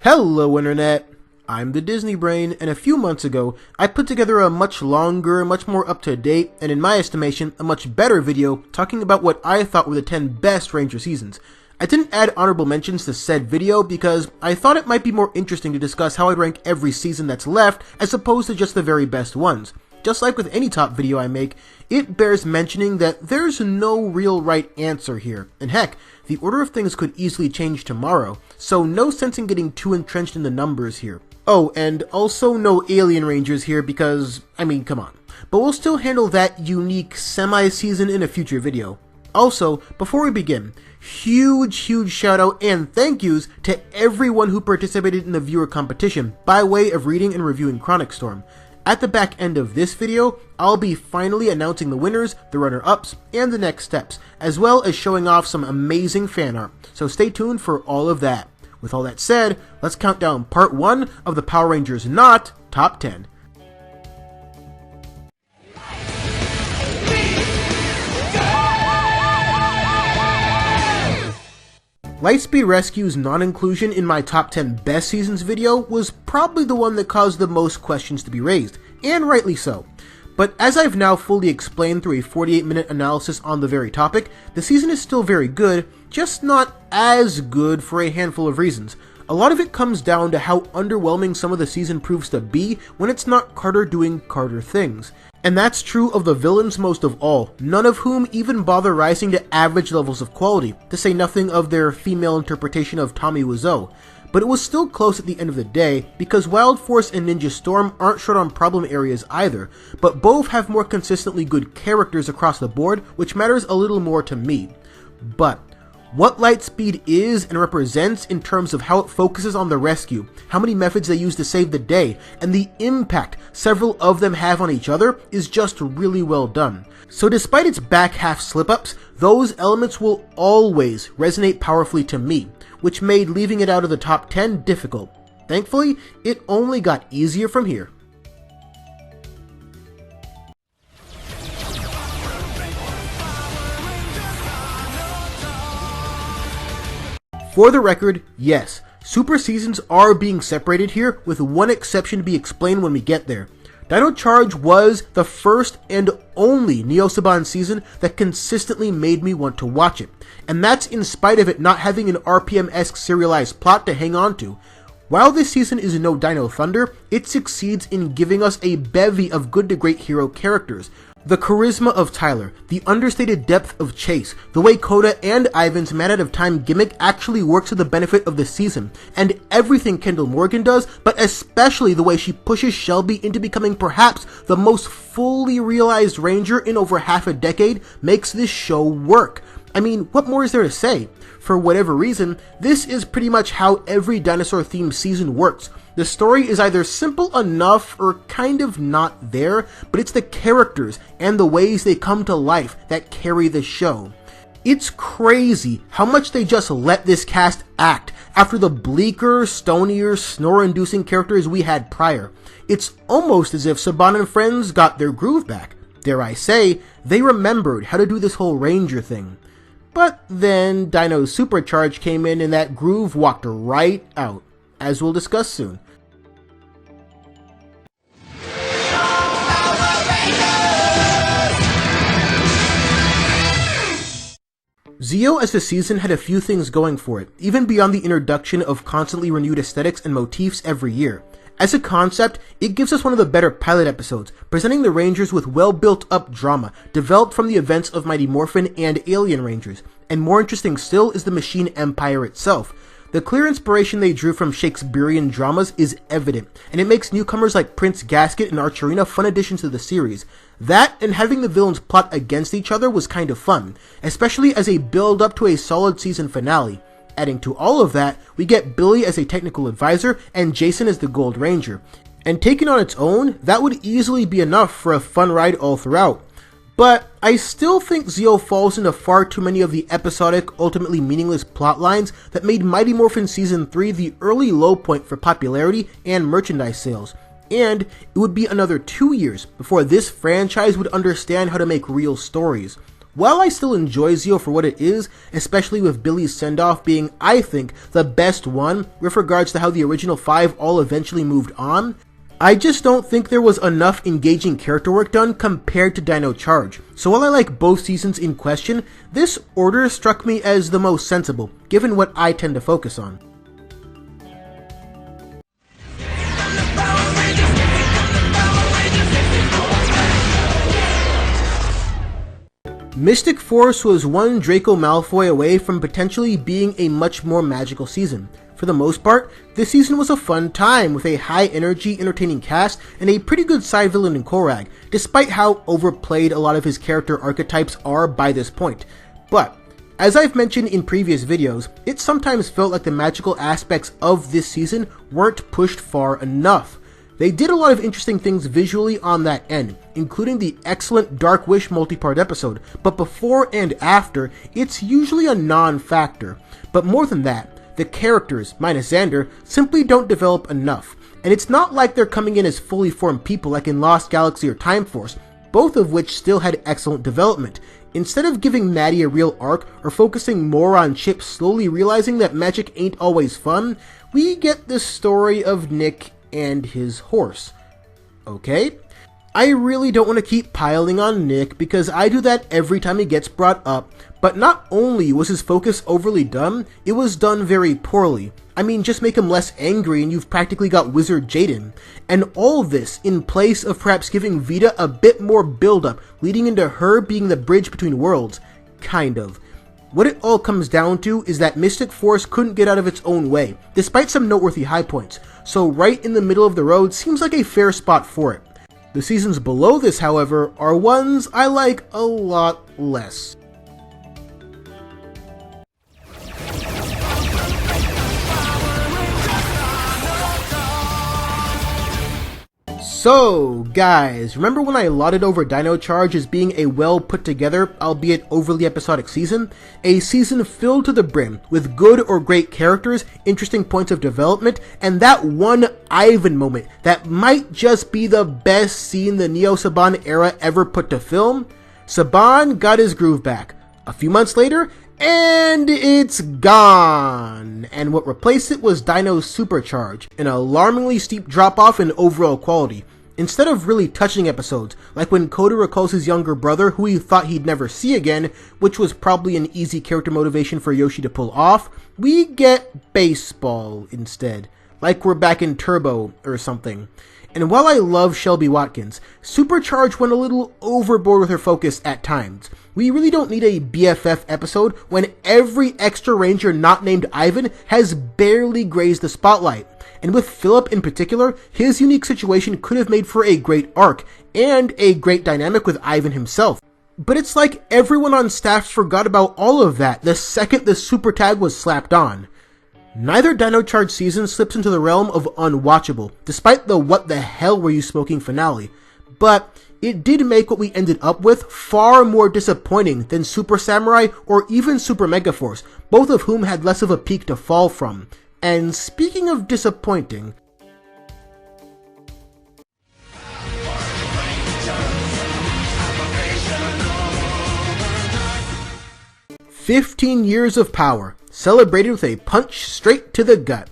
Hello Internet! I'm the Disney Brain, and a few months ago, I put together a much longer, much more up-to-date, and in my estimation, a much better video talking about what I thought were the 10 best Ranger seasons. I didn't add honorable mentions to said video because I thought it might be more interesting to discuss how I'd rank every season that's left as opposed to just the very best ones. Just like with any top video I make, it bears mentioning that there's no real right answer here, and heck, the order of things could easily change tomorrow, so no sense in getting too entrenched in the numbers here. Oh, and also no Alien Rangers here because, come on. But we'll still handle that unique semi-season in a future video. Also, before we begin, huge shout out and thank yous to everyone who participated in the viewer competition by way of reading and reviewing Chronic Storm. At the back end of this video, I'll be finally announcing the winners, the runner-ups, and the next steps, as well as showing off some amazing fan art, so stay tuned for all of that. With all that said, let's count down part 1 of the Power Rangers Not Top 10. Lightspeed Rescue's non-inclusion in my top 10 best seasons video was probably the one that caused the most questions to be raised, and rightly so. But as I've now fully explained through a 48-minute analysis on the very topic, the season is still very good, just not as good for a handful of reasons. A lot of it comes down to how underwhelming some of the season proves to be when it's not Carter doing Carter things. And that's true of the villains most of all, none of whom even bother rising to average levels of quality, to say nothing of their female interpretation of Tommy Wiseau. But it was still close at the end of the day, because Wild Force and Ninja Storm aren't short on problem areas either, but both have more consistently good characters across the board, which matters a little more to me. But what Lightspeed is and represents in terms of how it focuses on the rescue, how many methods they use to save the day, and the impact several of them have on each other is just really well done. So despite its back half slip-ups, those elements will always resonate powerfully to me, which made leaving it out of the top 10 difficult. Thankfully, it only got easier from here. For the record, yes, super seasons are being separated here, with one exception to be explained when we get there. Dino Charge was the first and only Neo Saban season that consistently made me want to watch it, and that's in spite of it not having an RPM-esque serialized plot to hang on to. While this season is no Dino Thunder, it succeeds in giving us a bevy of good to great hero characters. The charisma of Tyler, the understated depth of Chase, the way Koda and Ivan's Man Out of Time gimmick actually works to the benefit of the season, and everything Kendall Morgan does, but especially the way she pushes Shelby into becoming perhaps the most fully realized Ranger in over half a decade, makes this show work. What more is there to say? For whatever reason, this is pretty much how every dinosaur-themed season works. The story is either simple enough or kind of not there, but it's the characters and the ways they come to life that carry the show. It's crazy how much they just let this cast act after the bleaker, stonier, snore-inducing characters we had prior. It's almost as if Saban and friends got their groove back. Dare I say, they remembered how to do this whole Ranger thing. But then Dino Supercharge came in and that groove walked right out, as we'll discuss soon. Zeo as the season had a few things going for it, even beyond the introduction of constantly renewed aesthetics and motifs every year. As a concept, it gives us one of the better pilot episodes, presenting the Rangers with well-built-up drama, developed from the events of Mighty Morphin and Alien Rangers. And more interesting still is the Machine Empire itself. The clear inspiration they drew from Shakespearean dramas is evident, and it makes newcomers like Prince Gasket and Archerina fun additions to the series. That, and having the villains plot against each other was kind of fun, especially as a build-up to a solid season finale. Adding to all of that, we get Billy as a technical advisor and Jason as the Gold Ranger. And taken on its own, that would easily be enough for a fun ride all throughout. But I still think Zeo falls into far too many of the episodic, ultimately meaningless plot lines that made Mighty Morphin Season 3 the early low point for popularity and merchandise sales. And it would be another 2 years before this franchise would understand how to make real stories. While I still enjoy Zeo for what it is, especially with Billy's send-off being, I think, the best one with regards to how the original 5 all eventually moved on, I just don't think there was enough engaging character work done compared to Dino Charge. So while I like both seasons in question, this order struck me as the most sensible, given what I tend to focus on. Mystic Force was one Draco Malfoy away from potentially being a much more magical season. For the most part, this season was a fun time with a high-energy, entertaining cast and a pretty good side villain in Korra, despite how overplayed a lot of his character archetypes are by this point. But, as I've mentioned in previous videos, it sometimes felt like the magical aspects of this season weren't pushed far enough. They did a lot of interesting things visually on that end, including the excellent Dark Wish multi-part episode, but before and after, it's usually a non-factor. But more than that, the characters, minus Xander, simply don't develop enough, and it's not like they're coming in as fully formed people like in Lost Galaxy or Time Force, both of which still had excellent development. Instead of giving Maddie a real arc or focusing more on Chip slowly realizing that magic ain't always fun, we get the story of Nick and his horse. Okay? I really don't want to keep piling on Nick because I do that every time he gets brought up, but not only was his focus overly dumb, it was done very poorly. I mean, just make him less angry and you've practically got Wizard Jaden. And all this in place of perhaps giving Vita a bit more build-up, leading into her being the bridge between worlds. Kind of. What it all comes down to is that Mystic Force couldn't get out of its own way, despite some noteworthy high points, so right in the middle of the road seems like a fair spot for it. The seasons below this, however, are ones I like a lot less. So, guys, remember when I lauded over Dino Charge as being a well put together, albeit overly episodic season? A season filled to the brim with good or great characters, interesting points of development, and that one Ivan moment that might just be the best scene the Neo-Saban era ever put to film? Saban got his groove back. A few months later, and it's gone! And what replaced it was Dino's Supercharge, an alarmingly steep drop-off in overall quality. Instead of really touching episodes, like when Korra recalls his younger brother who he thought he'd never see again, which was probably an easy character motivation for Yoshi to pull off, we get baseball instead. Like we're back in Turbo or something. And while I love Shelby Watkins, Supercharge went a little overboard with her focus at times. We really don't need a BFF episode when every extra ranger not named Ivan has barely grazed the spotlight. And with Philip in particular, his unique situation could have made for a great arc, and a great dynamic with Ivan himself. But it's like everyone on staff forgot about all of that the second the super tag was slapped on. Neither Dino Charge season slips into the realm of unwatchable, despite the what the hell were you smoking finale. But it did make what we ended up with far more disappointing than Super Samurai or even Super Megaforce, both of whom had less of a peak to fall from. And speaking of disappointing, "15 years of power, celebrated with a punch straight to the gut."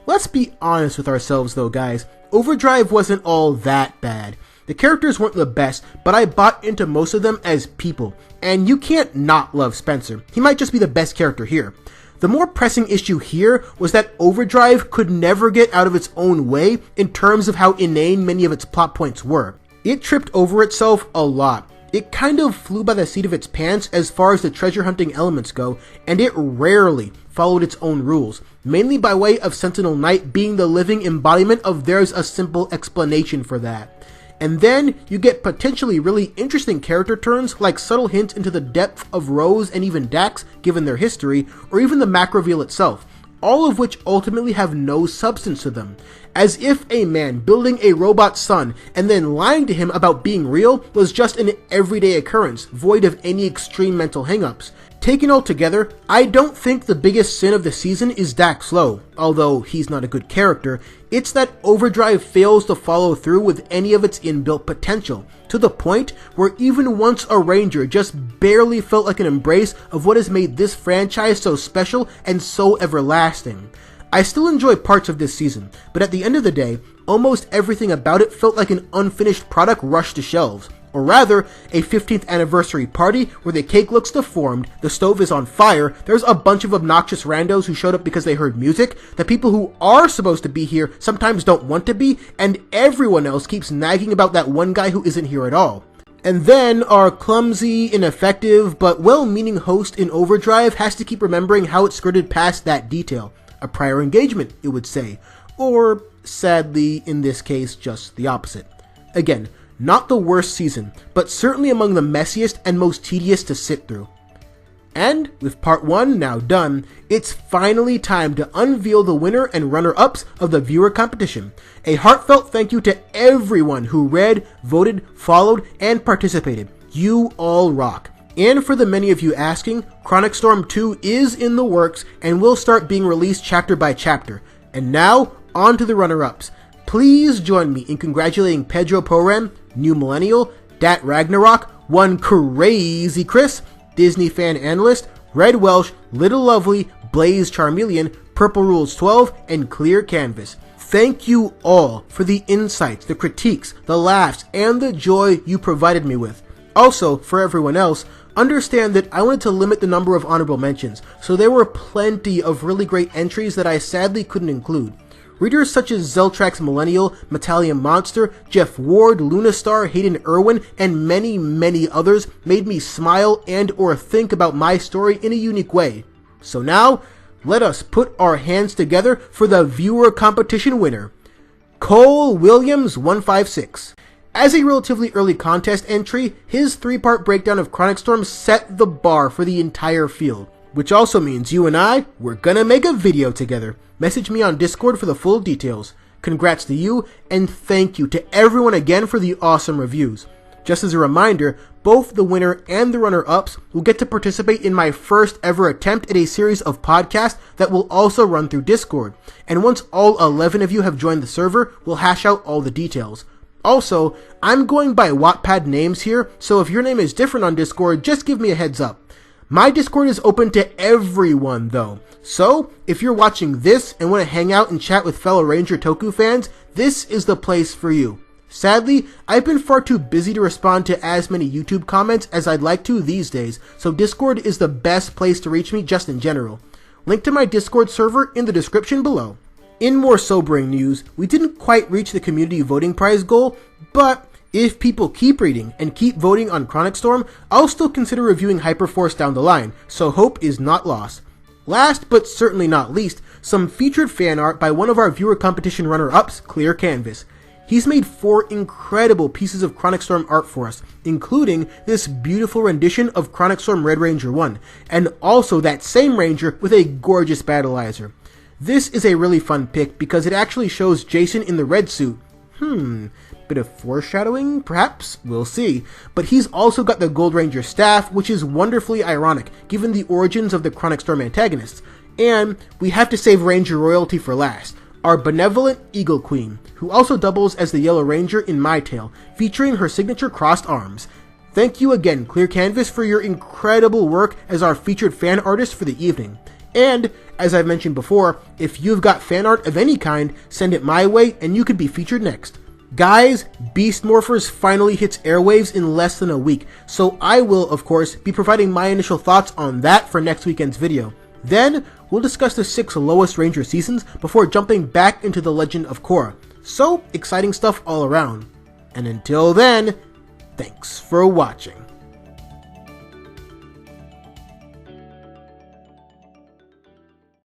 Let's be honest with ourselves though, guys. Overdrive wasn't all that bad. The characters weren't the best, but I bought into most of them as people. And you can't not love Spencer. He might just be the best character here. The more pressing issue here was that Overdrive could never get out of its own way in terms of how inane many of its plot points were. It tripped over itself a lot. It kind of flew by the seat of its pants as far as the treasure hunting elements go, and it rarely followed its own rules, mainly by way of Sentinel Knight being the living embodiment of "there's a simple explanation for that." And then you get potentially really interesting character turns like subtle hints into the depth of Rose and even Dax given their history, or even the Mac reveal itself, all of which ultimately have no substance to them. As if a man building a robot son and then lying to him about being real was just an everyday occurrence, void of any extreme mental hangups. Taken all together, I don't think the biggest sin of the season is Dax Low, although he's not a good character. It's that Overdrive fails to follow through with any of its inbuilt potential, to the point where even once a Ranger just barely felt like an embrace of what has made this franchise so special and so everlasting. I still enjoy parts of this season, but at the end of the day, almost everything about it felt like an unfinished product rushed to shelves. Or rather, a 15th anniversary party where the cake looks deformed, the stove is on fire, there's a bunch of obnoxious randos who showed up because they heard music, the people who are supposed to be here sometimes don't want to be, and everyone else keeps nagging about that one guy who isn't here at all. And then our clumsy, ineffective, but well-meaning host in Overdrive has to keep remembering how it skirted past that detail. A prior engagement, it would say. Or, sadly, in this case, just the opposite. Again, not the worst season, but certainly among the messiest and most tedious to sit through. And, with part 1 now done, it's finally time to unveil the winner and runner-ups of the viewer competition. A heartfelt thank you to everyone who read, voted, followed, and participated. You all rock. And for the many of you asking, Chronic Storm 2 is in the works and will start being released chapter by chapter. And now, on to the runner-ups. Please join me in congratulating Pedro Poran, New Millennial, Dat Ragnarok, One Crazy Chris, Disney Fan Analyst, Red Welsh, Little Lovely, Blaze Charmeleon, Purple Rules 12, and Clear Canvas. Thank you all for the insights, the critiques, the laughs, and the joy you provided me with. Also, for everyone else, understand that I wanted to limit the number of honorable mentions, so there were plenty of really great entries that I sadly couldn't include. Readers such as Zeltrax Millennial, Metallium Monster, Jeff Ward, Lunastar, Hayden Irwin, and many others made me smile and or think about my story in a unique way. So now, let us put our hands together for the viewer competition winner, Cole Williams 156. As a relatively early contest entry, his 3-part breakdown of Chronic Storm set the bar for the entire field. Which also means you and we're gonna make a video together. Message me on Discord for the full details. Congrats to you, and thank you to everyone again for the awesome reviews. Just as a reminder, both the winner and the runner-ups will get to participate in my first ever attempt at a series of podcasts that will also run through Discord. And once all 11 of you have joined the server, we'll hash out all the details. Also, I'm going by Wattpad names here, so if your name is different on Discord, just give me a heads up. My Discord is open to everyone though, so if you're watching this and want to hang out and chat with fellow Ranger Toku fans, this is the place for you. Sadly, I've been far too busy to respond to as many YouTube comments as I'd like to these days, so Discord is the best place to reach me just in general. Link to my Discord server in the description below. In more sobering news, we didn't quite reach the community voting prize goal, but if people keep reading and keep voting on Chronic Storm, I'll still consider reviewing Hyperforce down the line, so hope is not lost. Last but certainly not least, some featured fan art by one of our viewer competition runner-ups, Clear Canvas. He's made 4 incredible pieces of Chronic Storm art for us, including this beautiful rendition of Chronic Storm Red Ranger 1, and also that same Ranger with a gorgeous battleizer. This is a really fun pick because it actually shows Jason in the red suit. Bit of foreshadowing, perhaps? We'll see. But he's also got the Gold Ranger staff, which is wonderfully ironic, given the origins of the Chronic Storm antagonists. And we have to save Ranger royalty for last, our benevolent Eagle Queen, who also doubles as the Yellow Ranger in My Tale, featuring her signature crossed arms. Thank you again, Clear Canvas, for your incredible work as our featured fan artist for the evening. And, as I've mentioned before, if you've got fan art of any kind, send it my way and you could be featured next. Guys, Beast Morphers finally hits airwaves in less than a week, so I will, of course, be providing my initial thoughts on that for next weekend's video. Then, we'll discuss the 6 lowest Ranger seasons before jumping back into the legend of Korra. So, exciting stuff all around. And until then, thanks for watching.